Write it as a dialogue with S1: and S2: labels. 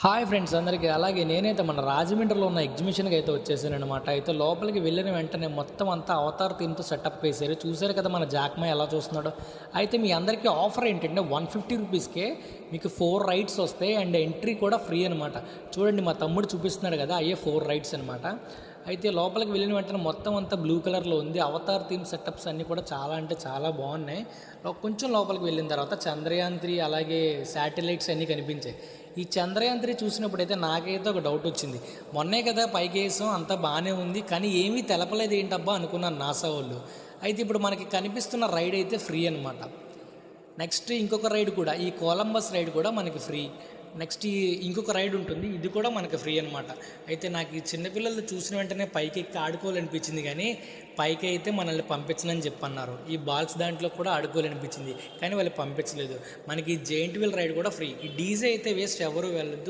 S1: Hi friends అందరికీ. అలాగే నేనైతే మన రాజమండ్రిలో ఉన్న ఎగ్జిబిషన్కి అయితే వచ్చేసానమాట. అయితే లోపలికి వెళ్ళిన వెంటనే మొత్తం అంతా అవతార్ థీమ్తో సెటప్ వేసారు. చూసారు కదా మన జాక్మా ఎలా చూస్తున్నాడో. అయితే మీ అందరికీ ఆఫర్ ఏంటంటే 150 రూపీస్కే మీకు 4 రైడ్స్ వస్తాయి అండ్ ఎంట్రీ కూడా ఫ్రీ అనమాట. చూడండి మా తమ్ముడు చూపిస్తున్నాడు కదా, అయ్యే 4 రైడ్స్ అనమాట. అయితే లోపలికి వెళ్ళిన వెంటనే మొత్తం అంతా బ్లూ కలర్లో ఉంది. అవతార్ థీమ్ సెటప్స్ అన్నీ కూడా చాలా అంటే చాలా బాగున్నాయి. కొంచెం లోపలికి వెళ్ళిన తర్వాత చంద్రయాన్ 3 అలాగే శాటిలైట్స్ అన్నీ కనిపించాయి. ఈ చంద్రయాన్ 3 చూసినప్పుడైతే నాకైతే ఒక డౌట్ వచ్చింది. మొన్నే కదా పైకి వేసాం, అంతా బాగానే ఉంది, కానీ ఏమీ తెలపలేదు ఏంటబ్బా అనుకున్నాను నాసా వాళ్ళు. అయితే ఇప్పుడు మనకి కనిపిస్తున్న రైడ్ అయితే ఫ్రీ అనమాట. నెక్స్ట్ ఇంకొక రైడ్ కూడా, ఈ కొలంబస్ రైడ్ కూడా మనకి ఫ్రీ. నెక్స్ట్ ఇంకొక రైడ్ ఉంటుంది, ఇది కూడా మనకి ఫ్రీ అనమాట. అయితే నాకు ఈ చిన్నపిల్లలు చూసిన వెంటనే పైకి ఎక్కి ఆడుకోవాలనిపించింది, కానీ పైకి అయితే మనల్ని పంపించనని చెప్పన్నారు. ఈ బాల్స్ దాంట్లో కూడా ఆడుకోవాలనిపించింది, కానీ వాళ్ళు పంపించలేదు. మనకి జెయింట్ వీల్ రైడ్ కూడా ఫ్రీ. ఈ డీజే అయితే వేస్ట్, ఎవరు వెళ్ళొద్దు.